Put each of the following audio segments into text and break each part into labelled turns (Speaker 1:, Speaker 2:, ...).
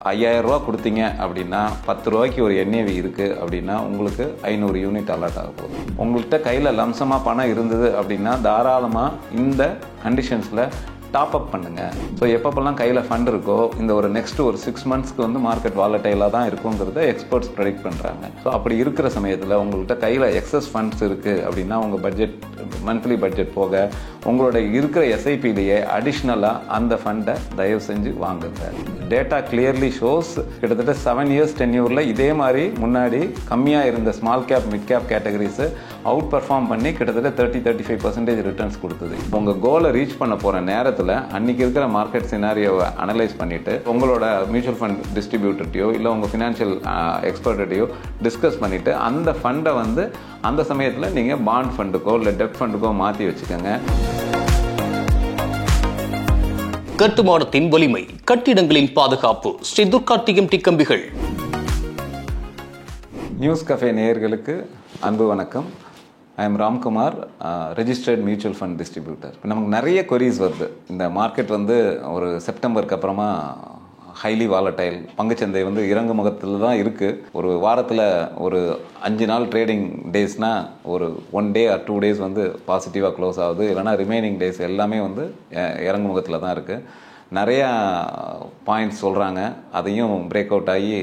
Speaker 1: ரூ. 5000 கொடுத்தீங்க அப்படின்னா ரூ. 10 ஒரு NAV இருக்குது அப்படின்னா உங்களுக்கு 500 யூனிட் அலாட் ஆக போகுது. உங்கள்கிட்ட கையில் லம்சமாக பணம் இருந்தது அப்படின்னா தாராளமாக இந்த கண்டிஷன்ஸில் டாப் அப் பண்ணுங்க. ஸோ எப்பப்பெல்லாம் கையில் ஃபண்ட் இருக்கோ இந்த ஒரு நெக்ஸ்ட் ஒரு 6 மந்த்ஸ்க்கு வந்து மார்க்கெட் வாலட்டைலாக தான் இருக்குங்கிறத எக்ஸ்பர்ட்ஸ் ப்ரெடிக்ட் பண்ணுறாங்க. ஸோ அப்படி இருக்கிற சமயத்தில் உங்கள்கிட்ட கையில் எக்ஸஸ் ஃபண்ட்ஸ் இருக்குது அப்படின்னா உங்கள் பட்ஜெட் மந்த்லி பட்ஜெட் போக உங்களோட இருக்கிற SIPலேயே அடிஷ்னலாக அந்த ஃபண்டை தயவு செஞ்சு வாங்குங்க. டேட்டா கிளியர்லி ஷோஸ் கிட்டத்தட்ட 7 இயர்ஸ் டென்யூரில் இதே மாதிரி முன்னாடி கம்மியாக இருந்த ஸ்மால் கேப் மிட் கேப் கேட்டகரிஸை அவுட் பர்ஃபார்ம் பண்ணி கிட்டத்தட்ட 30-35% ரிட்டர்ன்ஸ் கொடுத்தது. உங்கள் கோலை ரீச் பண்ண போகிற நேரத்தில் அன்றைக்கி இருக்கிற மார்க்கெட் சினாரியோவை அனலைஸ் பண்ணிவிட்டு உங்களோட மியூச்சுவல் ஃபண்ட் டிஸ்ட்ரிபியூட்டர்ட்டையோ இல்லை உங்கள் ஃபினான்ஷியல் எக்ஸ்பர்ட்டையோ டிஸ்கஸ் பண்ணிவிட்டு அந்த ஃபண்டை வந்து அந்த சமயத்தில் நீங்கள் பாண்ட் ஃபண்டுக்கோ இல்லை டெப்ட் ஃபண்டுக்கோ மாற்றி வச்சுக்கோங்க.
Speaker 2: கட்டுமானத்தின் வலிமை, கட்டிடங்களின் பாதுகாப்பு. ஸ்ரீ துர்கா TMT கம்பிகள்.
Speaker 1: நியூஸ் கஃபே நேயர்களுக்கு அன்பு வணக்கம். I am Ramkumar, registered mutual fund distributor. நமக்கு நிறைய கொரீஸ் வருது. இந்த மார்க்கெட் வந்து ஒரு செப்டம்பருக்கு அப்புறமா ஹைலி வாலட்டைல், பங்குச்சந்தை வந்து இறங்கு முகத்தில் தான் இருக்குது. ஒரு வாரத்தில் ஒரு 5 நாள் ட்ரேடிங் டேஸ்னால் ஒரு 1 டே ஆர் 2 டேஸ் வந்து பாசிட்டிவாக க்ளோஸ் ஆகுது. இல்லைனா ரிமைனிங் டேஸ் எல்லாமே வந்து இறங்கு முகத்தில் தான் இருக்குது. நிறையா பாயிண்ட்ஸ் சொல்கிறாங்க, அதையும் பிரேக் அவுட் ஆகி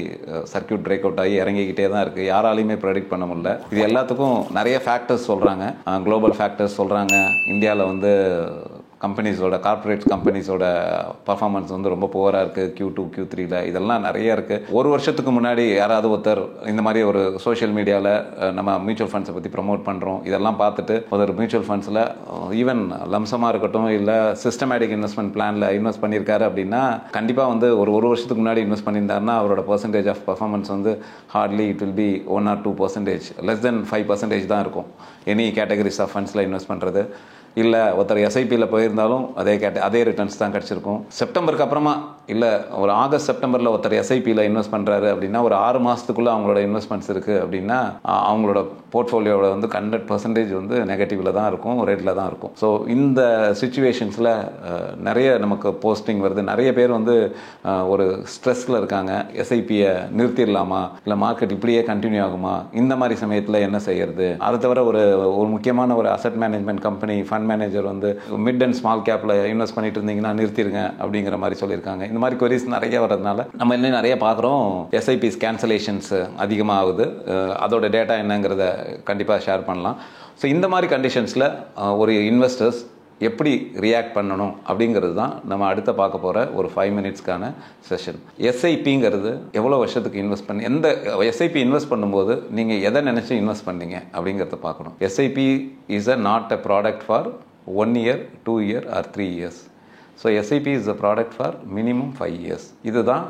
Speaker 1: சர்க்கியூட் பிரேக் அவுட் ஆகி இறங்கிக்கிட்டே தான் இருக்குது. யாராலையுமே ப்ரெடிக்ட் பண்ண முடியல. இது எல்லாத்துக்கும் நிறைய ஃபேக்டர்ஸ் சொல்கிறாங்க. குளோபல் ஃபேக்டர்ஸ் சொல்கிறாங்க. இந்தியாவில் வந்து கம்பெனிஸோட கார்ப்பரேட் கம்பெனிஸோட பர்ஃபார்மன்ஸ் வந்து ரொம்ப புவராக இருக்குது Q2 Q3ல. இதெல்லாம் நிறைய இருக்குது. ஒரு வருஷத்துக்கு முன்னாடி யாராவது ஒருத்தர் இந்த மாதிரி ஒரு சோஷியல் மீடியாவில் நம்ம மியூச்சுவல் ஃபண்ட்ஸை பற்றி ப்ரமோட் பண்ணுறோம், இதெல்லாம் பார்த்துட்டு ஒரு மியூச்சுவல் ஃபண்ட்ஸில் ஈவன் லம்சமாக இருக்கட்டும் இல்லை சிஸ்டமேட்டிக் இன்வெஸ்ட்மெண்ட் பிளானில் இன்வெஸ்ட் பண்ணியிருக்காரு அப்படின்னா கண்டிப்பாக வந்து ஒரு வருஷத்துக்கு முன்னாடி இன்வெஸ்ட் பண்ணியிருந்தாருன்னா அவரோட பர்சன்டேஜ் ஆஃப் பர்ஃபார்மன்ஸ் வந்து hardly it will be 1 or 2%, less then 5% தான் இருக்கும். எனி கேட்டகரிஸ் ஆஃப் ஃபண்ட்ஸில் இன்வெஸ்ட் பண்ணுறது. இல்லை ஒருத்தர் SIPயில் போயிருந்தாலும் அதே ரிட்டர்ன்ஸ் தான் கிடச்சிருக்கும். செப்டம்பருக்கு அப்புறமா இல்லை ஒரு ஆகஸ்ட் செப்டம்பரில் ஒருத்தர் SIPயில் இன்வெஸ்ட் பண்ணுறாரு அப்படின்னா ஒரு 6 மாதத்துக்குள்ளே அவங்களோட இன்வெஸ்ட்மெண்ட்ஸ் இருக்குது அப்படின்னா அவங்களோட போர்ட்ஃபோலியோட வந்து 100% வந்து நெகட்டிவில் தான் இருக்கும், ரேட்டில் தான் இருக்கும். ஸோ இந்த சுச்சுவேஷன்ஸில் நிறைய நமக்கு போஸ்டிங் வருது. நிறைய பேர் வந்து ஒரு ஸ்ட்ரெஸ்ஸில் இருக்காங்க. SIPயை நிறுத்திடலாமா இல்லை மார்க்கெட் இப்படியே கண்டினியூ ஆகுமா, இந்த மாதிரி சமயத்தில் என்ன செய்யறது. அதை தவிர ஒரு முக்கியமான ஒரு asset management company fund manager வந்து மிட் அண்ட் ஸ்மால் கேப்பில் இன்வெஸ்ட் பண்ணிட்டு இருந்தீங்கன்னா நிறுத்திடுங்க அப்படிங்கிற மாதிரி சொல்லியிருக்காங்க. இந்த மாதிரி கொரிஸ் நிறைய வரதுனால நம்ம இன்னும் நிறைய பார்க்குறோம். SIPs கேன்சலேஷன்ஸ் அதிகமாகுது. அதோட டேட்டா என்னங்கிறத கண்டிப்பாக ஷேர் பண்ணலாம். ஸோ இந்த மாதிரி கண்டிஷன்ஸில் ஒரு இன்வெஸ்டர்ஸ் எப்படி ரியாக்ட் பண்ணணும் அப்படிங்கிறது தான் நம்ம அடுத்த பார்க்க போகிற ஒரு 5 மினிட்ஸ்க்கான செஷன். SIPங்கிறது எவ்வளோ வருஷத்துக்கு இன்வெஸ்ட் பண்ணி எந்த SIP இன்வெஸ்ட் பண்ணும்போது நீங்கள் எதை நினச்சி இன்வெஸ்ட் பண்ணீங்க அப்படிங்கிறத பார்க்கணும். SIP is not a product for 1 year, 2 year or 3 years. So SIP is a product for minimum 5 years. இதுதான்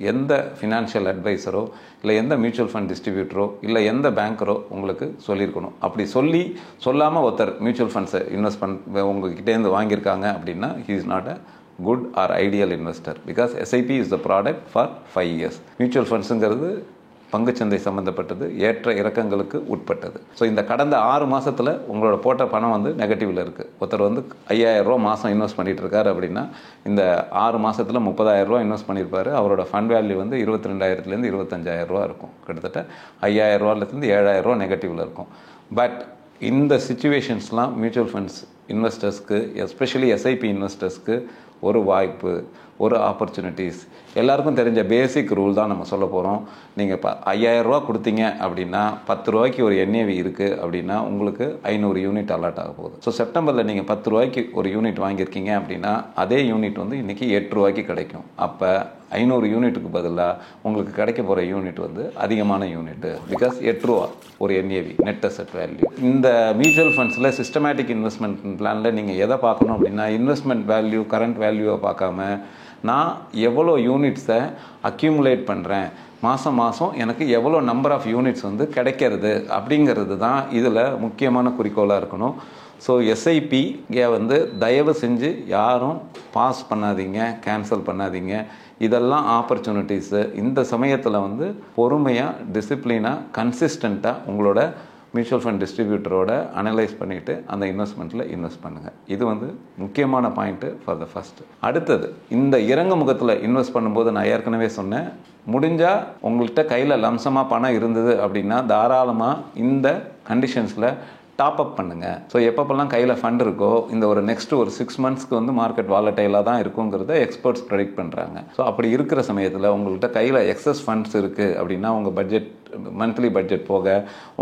Speaker 1: எந்த ஃபினான்ஷியல் அட்வைசரோ இல்லை எந்த மியூச்சுவல் ஃபண்ட் டிஸ்ட்ரிபியூட்டரோ இல்லை எந்த பேங்கரோ உங்களுக்கு சொல்லியிருக்கணும். அப்படி சொல்லாமல் ஒருத்தர் மியூச்சுவல் ஃபண்ட்ஸை இன்வெஸ்ட் உங்ககிட்டேருந்து வாங்கியிருக்காங்க அப்படின்னா he is not a good or ideal investor. Because SIP is the product for 5 years. Mutual ஃபண்ட்ஸுங்கிறது பங்குச்சந்தை சம்மந்தப்பட்டது, ஏற்ற இறக்கங்களுக்கு உட்பட்டது. ஸோ இந்த கடந்த 6 மாதத்தில் உங்களோட போட்ட பணம் வந்து நெகட்டிவில் இருக்குது. ஒருத்தர் வந்து ரூ. 5000 மாதம் இன்வெஸ்ட் பண்ணிட்டு இருக்காரு அப்படின்னா இந்த 6 மாதத்தில் ரூ. 30,000 இன்வெஸ்ட் பண்ணியிருப்பாரு. அவரோட ஃபண்ட் வேல்யூ வந்து 22,000 25,000 இருக்கும். கிட்டத்தட்ட ரூ. 7,000 நெகட்டிவில் இருக்கும். பட் இந்த சிச்சுவேஷன்ஸ்லாம் மியூச்சுவல் ஃபண்ட்ஸ் இன்வெஸ்டர்ஸ்க்கு, எஸ்பெஷலி SIP இன்வெஸ்டர்ஸ்க்கு ஒரு வாய்ப்பு, ஒரு ஆப்பர்ச்சுனிட்டிஸ். எல்லாருக்கும் தெரிஞ்ச பேசிக் ரூல் தான் நம்ம சொல்ல போகிறோம். நீங்கள் ரூ. 5000 கொடுத்தீங்க அப்படின்னா ரூ. 10 ஒரு NAV இருக்குது அப்படின்னா உங்களுக்கு 500 யூனிட் அலாட் ஆக போகுது. ஸோ செப்டம்பரில் நீங்கள் ரூ. 10 ஒரு யூனிட் வாங்கியிருக்கீங்க அப்படின்னா அதே யூனிட் வந்து இன்றைக்கி ரூ. 8 கிடைக்கும். அப்போ 500 யூனிட்டுக்கு பதிலாக உங்களுக்கு கிடைக்க போகிற யூனிட் வந்து அதிகமான யூனிட்டு. பிகாஸ் ரூ. 8 ஒரு NAV, நெட் அசெட் வேல்யூ. இந்த மியூச்சுவல் ஃபண்ட்ஸில் சிஸ்டமேட்டிக் இன்வெஸ்ட்மெண்ட் பிளானில் நீங்கள் எதை பார்க்கணும் அப்படின்னா இன்வெஸ்ட்மெண்ட் வேல்யூ, கரண்ட் வேல்யூவை பார்க்காம நான் எவ்வளோ யூனிட்ஸை அக்யூமுலேட் பண்ணுறேன், மாதம் எனக்கு எவ்வளோ நம்பர் ஆஃப் யூனிட்ஸ் வந்து கிடைக்கிறது அப்படிங்கிறது தான் இதில் முக்கியமான குறிக்கோளாக இருக்கணும். ஸோ SIPயை வந்து தயவு செஞ்சு யாரும் பாஸ் பண்ணாதீங்க, கேன்சல் பண்ணாதீங்க. இதெல்லாம் ஆப்பர்ச்சுனிட்டிஸு. இந்த சமயத்தில் வந்து பொறுமையாக, டிசிப்ளினாக, கன்சிஸ்டண்ட்டாக உங்களோட மியூச்சுவல் ஃபண்ட் டிஸ்ட்ரிபியூட்டரோட அனலைஸ் பண்ணிவிட்டு அந்த இன்வெஸ்ட்மெண்ட்டில் இன்வெஸ்ட் பண்ணுங்கள். இது வந்து முக்கியமான பாயிண்ட்டு ஃபார் த ஃபஸ்ட்டு. அடுத்தது, இந்த இறங்கு முகத்தில் இன்வெஸ்ட் பண்ணும்போது நான் ஏற்கனவே சொன்னேன், முடிஞ்சால் உங்கள்கிட்ட கையில் லம்சமாக பணம் இருந்தது அப்படின்னா தாராளமாக இந்த கண்டிஷன்ஸில் டாப் அப் பண்ணுங்கள். ஸோ எப்பப்பெல்லாம் கையில் ஃபண்ட் இருக்கோ, இந்த ஒரு நெக்ஸ்ட் ஒரு 6 மந்த்ஸ்க்கு வந்து மார்க்கெட் வாலட்டைலாக தான் இருக்குங்கிறத எக்ஸ்பர்ட்ஸ் ப்ரெடிக்ட் பண்ணுறாங்க. ஸோ அப்படி இருக்கிற சமயத்தில் உங்கள்கிட்ட கையில் எக்ஸஸ் ஃபண்ட்ஸ் இருக்குது அப்படின்னா உங்கள் பட்ஜெட், மந்த்லி பட்ஜெட் போக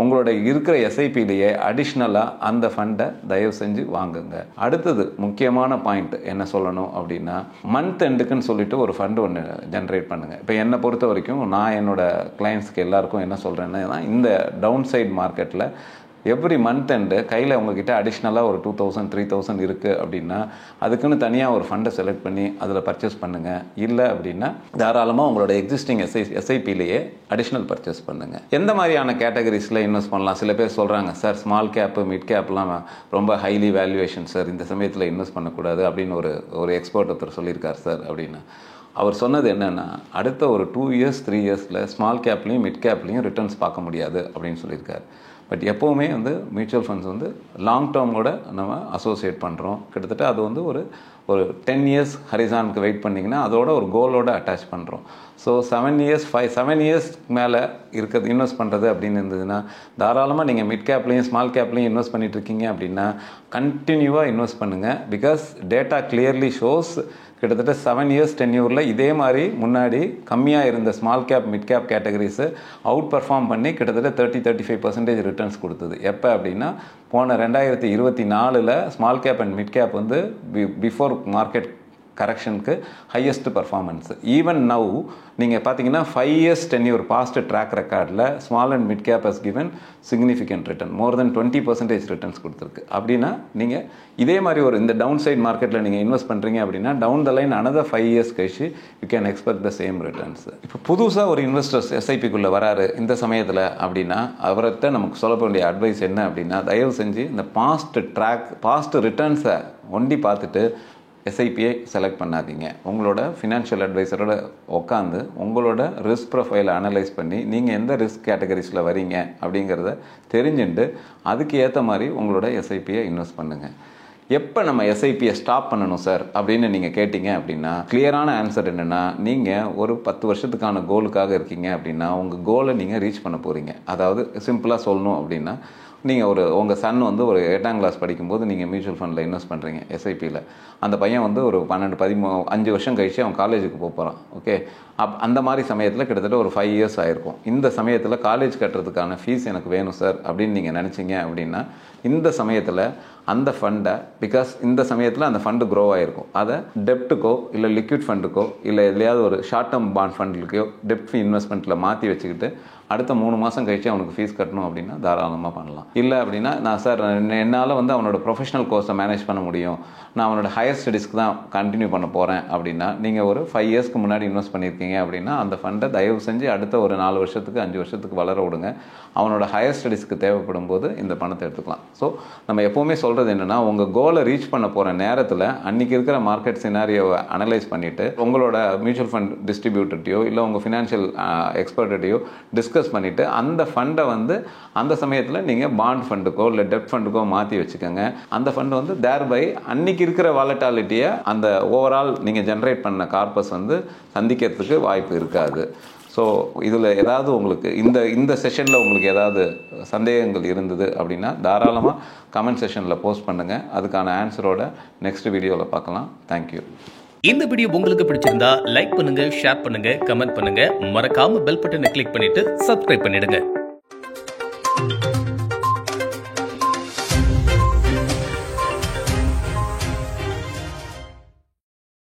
Speaker 1: உங்களோட இருக்கிற எஸ்ஐபிலேயே அடிஷ்னலாக அந்த ஃபண்டை தயவு செஞ்சு வாங்குங்க. அடுத்தது முக்கியமான பாயிண்ட் என்ன சொல்லணும் அப்படின்னா, மந்த் எண்டுக்குன்னு சொல்லிட்டு ஒரு ஃபண்டு ஒன்று ஜென்ரேட் பண்ணுங்கள். இப்போ என்னை பொறுத்த வரைக்கும் நான் என்னோட கிளைண்ட்ஸ்க்கு எல்லாருக்கும் என்ன சொல்கிறேன்னா, இந்த டவுன் சைட் மார்க்கெட்டில் எவ்ரி மந்த் எண்டு கையில் உங்ககிட்ட அடிஷ்னலாக ஒரு 2000 3000 இருக்குது அப்படின்னா அதுக்குன்னு தனியாக ஒரு ஃபண்டை செலக்ட் பண்ணி அதில் பர்ச்சேஸ் பண்ணுங்கள். இல்லை அப்படின்னா தாராளமாக உங்களோட எக்ஸிஸ்டிங் எஸ்ஐபிலேயே அடிஷ்னல் பர்ச்சேஸ் பண்ணுங்கள். எந்த மாதிரியான கேட்டகரிஸில் இன்வெஸ்ட் பண்ணலாம்? சில பேர் சொல்கிறாங்க, சார் ஸ்மால் கேப்பு மிட் கேப்லாம் ரொம்ப ஹைலி வேல்யூவேஷன் சார், இந்த சமயத்தில் இன்வெஸ்ட் பண்ணக்கூடாது அப்படின்னு ஒரு எக்ஸ்பர்ட் ஒருத்தர் சொல்லியிருக்கார் சார் அப்படின்னு. அவர் சொன்னது என்னென்னா, அடுத்த ஒரு 2 இயர்ஸ் 3 இயர்ஸில் ஸ்மால் கேப்லேயும் மிட் கேப்லேயும் ரிட்டர்ன்ஸ் பார்க்க முடியாது அப்படின்னு சொல்லியிருக்காரு. பட் எப்போவுமே வந்து மியூச்சுவல் ஃபண்ட்ஸ் வந்து லாங் டேர்மோட நம்ம அசோசியேட் பண்ணுறோம். கிட்டத்தட்ட அது வந்து ஒரு 10 இயர்ஸ் ஹரிசானுக்கு வெயிட் பண்ணிங்கன்னா அதோட ஒரு கோலோட அட்டாச் பண்ணுறோம். ஸோ 7 இயர்ஸ் மேலே இருக்கிறது இன்வெஸ்ட் பண்ணுறது அப்படின்னு இருந்ததுன்னா தாராளமாக நீங்கள் மிட் கேப்லேயும் ஸ்மால் கேப்லேயும் இன்வெஸ்ட் பண்ணிட்டு இருக்கீங்க அப்படின்னா கண்டினியூவாக இன்வெஸ்ட் பண்ணுங்கள். பிகாஸ் டேட்டா கிளியர்லி ஷோஸ் கிட்டத்தட்ட 7 இயர்ஸ் டென்யூரில் இதே மாதிரி முன்னாடி கம்மியாக இருந்த small cap mid cap categories out perform பண்ணி கிட்டத்தட்ட 30-35% ரிட்டர்ன்ஸ் கொடுத்தது. எப்போ அப்படின்னா போன 2024 small cap and mid cap வந்து பிஃபோர் மார்க்கெட் கரெக்ஷனுக்கு ஹையஸ்ட் பர்ஃபார்மன்ஸ். ஈவன் நவ் நீங்கள் பார்த்தீங்கன்னா 5 இயர்ஸ் டென்யூர் பாஸ்ட் ட்ராக் ரெக்கார்டில் small and mid cap has given significant return, more than 20% returns கொடுத்துருக்கு. அப்படின்னா நீங்கள் இதே மாதிரி ஒரு இந்த டவுன் சைட் மார்க்கெட்டில் நீங்கள் இன்வெஸ்ட் பண்ணுறீங்க அப்படின்னா down the line another 5 years கழிச்சு you can expect the same returns. இப்போ புதுசாக ஒரு இன்வெஸ்டர்ஸ் எஸ்ஐபிக்குள்ளே வராரு இந்த சமயத்தில் அப்படின்னா அவர்கிட்ட நமக்கு சொல்ல வேண்டிய அட்வைஸ் என்ன அப்படின்னா, தயவு செஞ்சு இந்த பாஸ்ட் ரிட்டர்ன்ஸை ஒண்டி பார்த்துட்டு எஸ்ஐபியை செலக்ட் பண்ணாதீங்க. உங்களோட ஃபினான்ஷியல் அட்வைசரோட உட்காந்து உங்களோட ரிஸ்க் ப்ரொஃபைலை அனலைஸ் பண்ணி நீங்கள் எந்த ரிஸ்க் கேட்டகரிஸில் வரீங்க அப்படிங்கிறத தெரிஞ்சுட்டு அதுக்கு ஏற்ற மாதிரி உங்களோட எஸ்ஐபியை இன்வெஸ்ட் பண்ணுங்கள். எப்போ நம்ம எஸ்ஐபியை ஸ்டாப் பண்ணணும் சார் அப்படின்னு நீங்கள் கேட்டிங்க அப்படின்னா கிளியரான ஆன்சர் என்னென்னா, நீங்கள் ஒரு 10 வருஷத்துக்கான கோலுக்காக இருக்கீங்க அப்படின்னா உங்கள் கோலை நீங்கள் ரீச் பண்ண போகிறீங்க. அதாவது சிம்பிளாக சொல்லணும் அப்படின்னா, நீங்கள் உங்கள் சன் வந்து ஒரு 8ஆம் கிளாஸ் படிக்கும்போது நீங்கள் மியூச்சுவல் ஃபண்டில் இன்வெஸ்ட் பண்ணுறீங்க எஸ்ஐபியில். அந்த பையன் வந்து ஒரு 12-15 வருஷம் கழிச்சு அவன் காலேஜுக்கு போகிறான். ஓகே, அந்த மாதிரி சமயத்தில் கிட்டத்தட்ட ஒரு 5 இயர்ஸ் ஆகிருக்கும். இந்த சமயத்தில் காலேஜ் கட்டுறதுக்கான ஃபீஸ் எனக்கு வேணும் சார் அப்படின்னு நீங்கள் நினச்சிங்க அப்படின்னா இந்த சமயத்தில் அந்த ஃபண்டை, பிகாஸ் இந்த சமயத்தில் அந்த ஃபண்டு க்ரோ ஆகிருக்கும், அதை டெப்ட்டுக்கோ இல்லை லிக்விட் ஃபண்டுக்கோ இல்லை எதுலையாவது ஒரு ஷார்ட் டேர்ம் பாண்ட் ஃபண்டுக்கோ டெப்ட் இன்வெஸ்ட்மெண்ட்டில் மாற்றி வச்சுக்கிட்டு அடுத்த 3 மாதம் கழிச்சு அவனுக்கு ஃபீஸ் கட்டணும் அப்படின்னா தாராளமாக பண்ணலாம். இல்லை அப்படின்னா நான் சார் என்னால் வந்து அவனோட ப்ரொஃபஷனல் கோர்ஸை மேனேஜ் பண்ண முடியும், நான் அவனோட ஹையர் ஸ்டடீஸ்க்கு தான் கண்டினியூ பண்ண போகிறேன் அப்படின்னா நீங்கள் ஒரு 5 இயர்ஸ்க்கு முன்னாடி இன்வெஸ்ட் பண்ணியிருக்கீங்க அப்படின்னா அந்த ஃபண்டை தயவு செஞ்சு அடுத்த ஒரு 4 வருஷத்துக்கு 5 வருஷத்துக்கு வளர விடுங்க. அவனோட ஹையர் ஸ்டடீஸ்க்கு தேவைப்படும் போது இந்த பணத்தை எடுத்துக்கலாம். ஸோ நம்ம எப்போவுமே சொல்கிறது என்னென்னா, உங்கள் கோலை ரீச் பண்ண போகிற நேரத்தில் அன்றைக்கி இருக்கிற மார்க்கெட் சினாரியோவை அனலைஸ் பண்ணிவிட்டு உங்களோட மியூச்சுவல் ஃபண்ட் டிஸ்ட்ரிபியூட்டர்ட்டையோ இல்லை உங்கள் ஃபினான்ஷியல் எக்ஸ்பர்ட்டையோ டிஸ்கஸ் பண்ணிவிட்டு அந்த ஃபண்டை வந்து அந்த சமயத்தில் நீங்கள் பாண்ட் ஃபண்டுக்கோ இல்லை டெப்ட் ஃபண்டுக்கோ மாற்றி வச்சுக்கோங்க. அந்த ஃபண்டு வந்து தேர்பை அன்றைக்கி இருக்கிற வாலட்டாலிட்டியை அந்த ஓவரால் நீங்கள் ஜென்ரேட் பண்ண கார்பஸ் வந்து சந்திக்கிறதுக்கு வாய்ப்பு இருக்காது. ஸோ இதில் ஏதாவது உங்களுக்கு இந்த செஷனில் உங்களுக்கு ஏதாவது சந்தேகங்கள் இருந்தது அப்படின்னா தாராளமாக கமெண்ட் செஷனில் போஸ்ட் பண்ணுங்கள். அதுக்கான ஆன்சரோட நெக்ஸ்ட் வீடியோவில் பார்க்கலாம். தேங்க்யூ.
Speaker 2: இந்த வீடியோ உங்களுக்கு பிடிச்சிருந்தா லைக் பண்ணுங்க, ஷேர் பண்ணுங்க, கமெண்ட் பண்ணுங்க, மறக்காம பெல் பட்டனை கிளிக் பண்ணிட்டு சப்ஸ்கிரைப் பண்ணிடுங்க.